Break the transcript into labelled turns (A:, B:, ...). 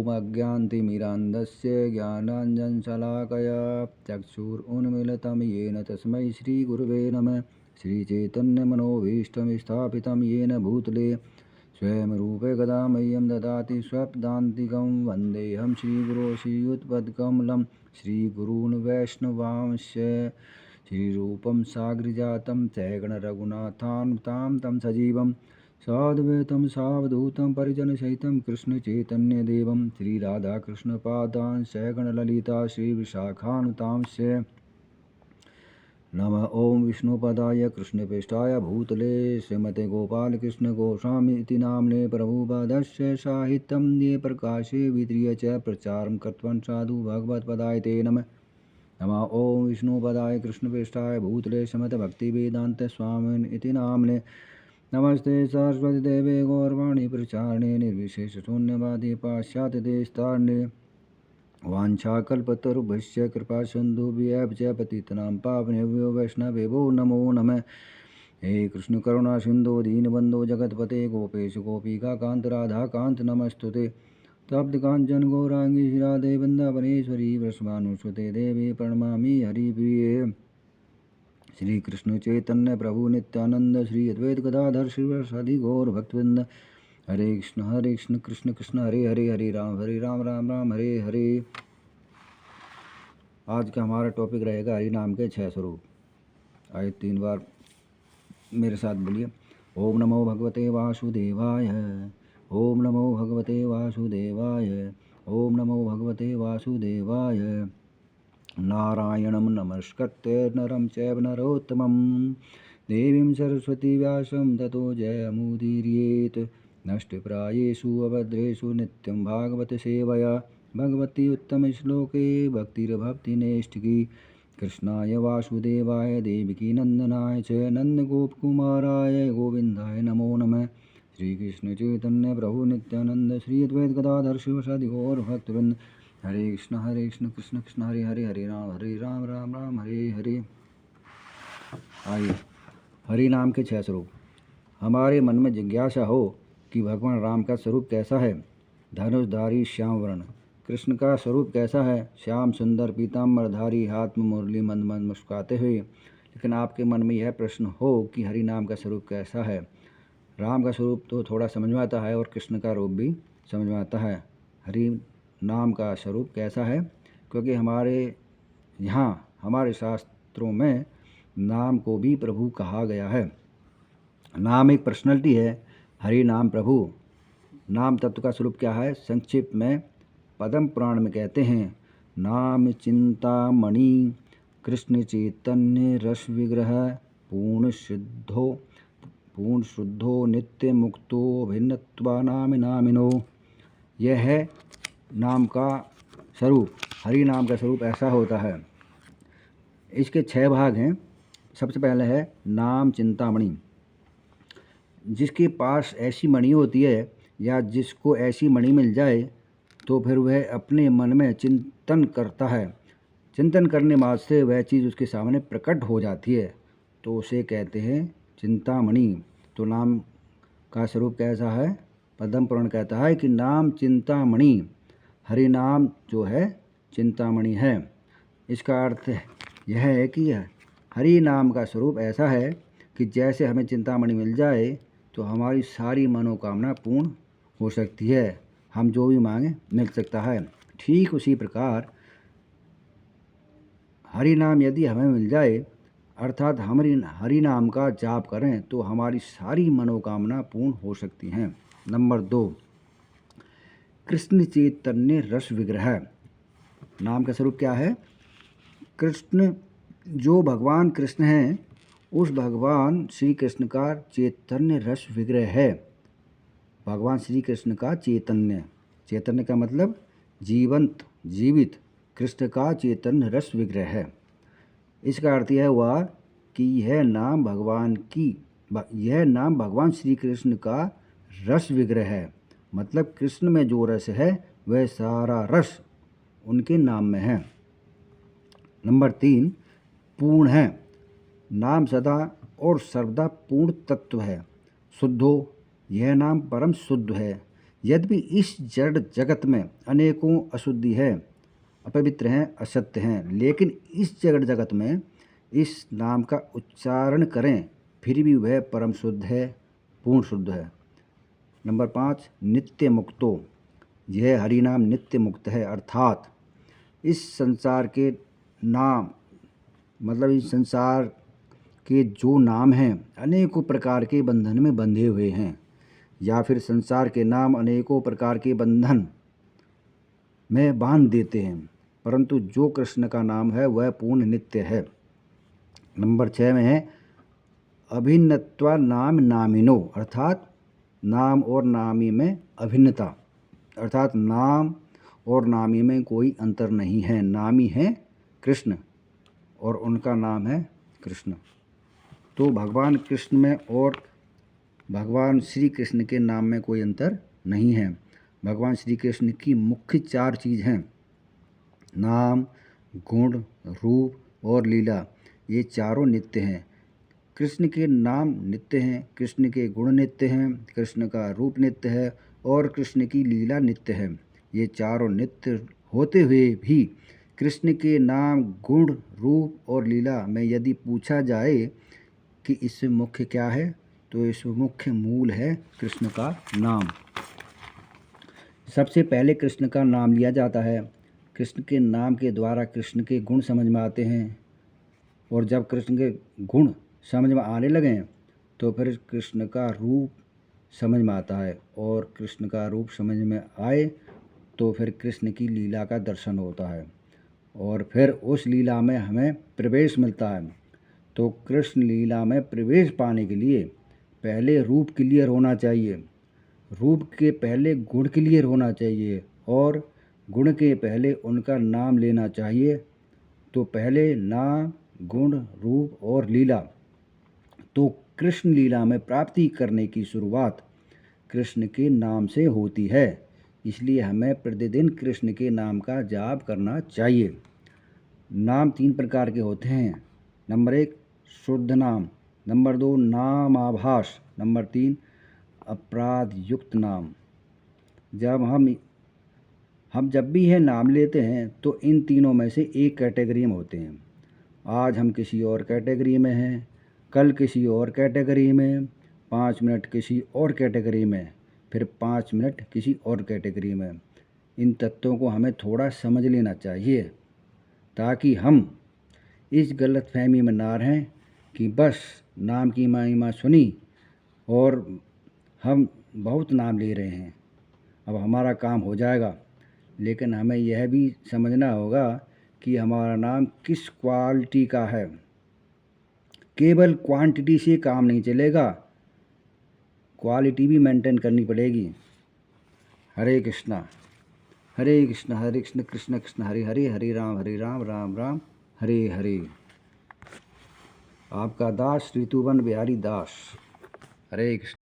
A: ॐ अज्ञानतिमिरान्धस्य ज्ञानाञ्जनशलाकया चक्षुरुन्मीलितं येन तस्मै श्रीगुरुवे नमः। श्रीचैतन्यमनोभीष्टं स्थापितं येन भूतले स्वयं रूपे कदा मह्यं ददाति स्वपदान्तिकं। वन्देऽहं श्रीगुरो श्रीयुतपदकमलं श्रीगुरून् वैष्णवांश्च श्रीरूपं साग्रजातं सगणरघुनाथान्वितां तं सजीवं साद्वैतं सावधूतं परिजनसहितं कृष्णचैतन्यदेवं श्रीराधाकृष्णपादान् सगणललिता श्रीविशाखान्वितांश्च। नमः। ॐ विष्णुपदाय कृष्णप्रेष्ठाय भूतले श्रीमते गोपालकृष्ण गोस्वामी इति नाम्ने प्रभुपादस्य साहित्यं ये प्रकाशे विद्रिय च प्रचारं कृतवान् साधु भगवत्पदाय ते नमः। नमः। ॐ विष्णुपदाय कृष्णप्रेष्ठाय भूतले श्रीमते भक्तिवेदान्त स्वामिन् इति नाम्ने नमस्ते सरस्वती देवे गौरवाणी प्रचारणे निर्विशेषशून्यवादी पाश्चात्यदेशतारणे वाञ्छाकल्पतरुभ्यश्च कृपा सिन्धुभ्यः च पतितानां पावनेभ्यो वैष्णवेभ्यो नमो नमः। हे कृष्ण करुणा सिन्धो दीनबन्धो जगत्पते गोपेश गोपिकान्त राधाकान्त नमस्तुते। तप्त काञ्चन गौरांगी राधे वृन्दावनेश्वरी वृषभानुसुते देवी प्रणमामि हरिप्रिये। श्री कृष्ण चैतन्य प्रभु नित्यानंद श्री अद्वैत गदाधर श्रीवासादि गौर भक्तवृंद। हरे कृष्ण कृष्ण कृष्ण हरे हरे, हरे राम राम राम हरे हरे। आज का हमारा टॉपिक रहेगा हरि नाम के 6 स्वरूप। आइए 3 बार मेरे साथ बोलिए। ओम नमो भगवते वासुदेवाय, ओम नमो भगवते वासुदेवाय, ओम नमो भगवते वासुदेवाय। नारायणं नमस्कृत्य नरं चैव नरोत्तमं देवीं सरस्वती व्यासं ततो जयमुदीरयेत्। नष्टप्रायेषु अभद्रेषु नित्यं भागवत सेवया भगवती उत्तमश्लोके भक्तिर्भक्तिनेष्टिकी। कृष्णाय वासुदेवाय देवकी नंदनाय च नन्दगोपकुमाराय गोविन्दाय नमो नमः। श्रीकृष्ण चैतन्य प्रभु नित्यानंद श्री अद्वैत गदाधर शिवसादि गौर भक्तवृंद। हरे कृष्ण कृष्ण कृष्ण हरे हरे, हरे राम राम राम हरे हरे। आइए हरि नाम के 6 स्वरूप। हमारे मन में जिज्ञासा हो कि भगवान राम का स्वरूप कैसा है। धनुषधारी श्याम वर्ण। कृष्ण का स्वरूप कैसा है। श्याम सुंदर पीताम्बरधारी, हाथ में मुरली मंद मंद मुस्कुराते हुए। लेकिन आपके मन में यह प्रश्न हो कि हरि नाम का स्वरूप कैसा है। राम का स्वरूप तो थोड़ा समझ में आता है और कृष्ण का रूप भी समझ में आता है। हरि नाम का स्वरूप कैसा है, क्योंकि हमारे यहाँ हमारे शास्त्रों में नाम को भी प्रभु कहा गया है। नाम एक पर्सनैलिटी है। हरि नाम प्रभु। नाम तत्व का स्वरूप क्या है, संक्षिप्त में पद्म पुराण में कहते हैं। नाम चिंतामणि कृष्ण चैतन्य रस विग्रह पूर्ण शुद्धो नित्य मुक्तो भिन्नत्वा नाम नामिनो। यह है नाम का स्वरूप। हरि नाम का स्वरूप ऐसा होता है। इसके 6 भाग हैं। सबसे पहले है नाम चिंतामणि। जिसके पास ऐसी मणि होती है या जिसको ऐसी मणि मिल जाए तो फिर वह अपने मन में चिंतन करता है। चिंतन करने मात्र से वह चीज़ उसके सामने प्रकट हो जाती है, तो उसे कहते हैं चिंतामणि। तो नाम का स्वरूप कैसा है। पद्म पुराण कहता है कि नाम चिंतामणि। हरि नाम जो है चिंतामणि है। इसका अर्थ यह है कि हरि नाम का स्वरूप ऐसा है कि जैसे हमें चिंतामणि मिल जाए तो हमारी सारी मनोकामना पूर्ण हो सकती है। हम जो भी मांगे मिल सकता है। ठीक उसी प्रकार हरि नाम यदि हमें मिल जाए, अर्थात हम हरि नाम का जाप करें, तो हमारी सारी मनोकामना पूर्ण हो सकती हैं। नंबर 2, कृष्ण चैतन्य रस विग्रह। नाम का स्वरूप क्या है। कृष्ण, जो भगवान कृष्ण हैं, उस भगवान श्री कृष्ण का चैतन्य रस विग्रह है। भगवान श्री कृष्ण का चैतन्य, चैतन्य का मतलब जीवंत, जीवित। कृष्ण का चैतन्य रस विग्रह है। इसका अर्थ यह हुआ कि यह नाम भगवान श्री कृष्ण का रस विग्रह है। मतलब कृष्ण में जो रस है वह सारा रस उनके नाम में है। नंबर 3, पूर्ण है। नाम सदा और सर्वदा पूर्ण तत्व है। शुद्धो, यह नाम परम शुद्ध है। यद्यपि इस जड़ जगत में अनेकों अशुद्धि है, अपवित्र हैं, असत्य हैं, लेकिन इस जड़ जगत में इस नाम का उच्चारण करें फिर भी वह परम शुद्ध है, पूर्ण शुद्ध है। नंबर 5, नित्य मुक्तो, यह हरि नाम नित्य मुक्त है, अर्थात इस संसार के नाम मतलब इस संसार के जो नाम हैं अनेकों प्रकार के बंधन में बंधे हुए हैं, या फिर संसार के नाम अनेकों प्रकार के बंधन में बांध देते हैं, परंतु जो कृष्ण का नाम है वह पूर्ण नित्य है। नंबर 6 में है अभिन्नत्वा नाम नामिनो, अर्थात नाम और नामी में अभिन्नता, अर्थात नाम और नामी में कोई अंतर नहीं है। नामी है कृष्ण और उनका नाम है कृष्ण। तो भगवान कृष्ण में और भगवान श्री कृष्ण के नाम में कोई अंतर नहीं है। भगवान श्री कृष्ण की मुख्य 4 चीज़ हैं, नाम, गुण, रूप और लीला। ये चारों नित्य हैं। कृष्ण के नाम नित्य हैं, कृष्ण के गुण नित्य हैं, कृष्ण का रूप नित्य है और कृष्ण की लीला नित्य है। ये चारों नित्य होते हुए भी कृष्ण के नाम, गुण, रूप और लीला में यदि पूछा जाए कि इसमें मुख्य क्या है, तो इसमें मुख्य मूल है कृष्ण का नाम। सबसे पहले कृष्ण का नाम लिया जाता है। कृष्ण के नाम के द्वारा कृष्ण के गुण समझ में आते हैं, और जब कृष्ण के गुण समझ में आने लगें तो फिर कृष्ण का रूप समझ में आता है, और कृष्ण का रूप समझ में आए तो फिर कृष्ण की लीला का दर्शन होता है, और फिर उस लीला में हमें प्रवेश मिलता है। तो कृष्ण लीला में प्रवेश पाने के लिए पहले रूप क्लियर होना चाहिए, रूप के पहले गुण क्लियर होना चाहिए, और गुण के पहले उनका नाम लेना चाहिए। तो पहले नाम, गुण, रूप और लीला। तो कृष्ण लीला में प्राप्ति करने की शुरुआत कृष्ण के नाम से होती है, इसलिए हमें प्रतिदिन कृष्ण के नाम का जाप करना चाहिए। नाम 3 प्रकार के होते हैं। नंबर 1 शुद्ध नाम, नंबर 2 नाम आभास, नंबर 3 अपराध युक्त नाम। जब हम जब भी यह नाम लेते हैं तो इन तीनों में से एक कैटेगरी में होते हैं। आज हम किसी और कैटेगरी में हैं, कल किसी और कैटेगरी में, 5 मिनट किसी और कैटेगरी में, फिर 5 मिनट किसी और कैटेगरी में। इन तत्वों को हमें थोड़ा समझ लेना चाहिए, ताकि हम इस गलतफहमी में ना रहें कि बस नाम की महिमा सुनी और हम बहुत नाम ले रहे हैं, अब हमारा काम हो जाएगा। लेकिन हमें यह भी समझना होगा कि हमारा नाम किस क्वालिटी का है। केवल क्वांटिटी से काम नहीं चलेगा, क्वालिटी भी मेंटेन करनी पड़ेगी। हरे कृष्णा हरे कृष्ण कृष्ण कृष्ण हरे हरे, हरे राम राम राम हरे हरे। आपका दास ऋतुवन बिहारी दास। हरे कृष्ण।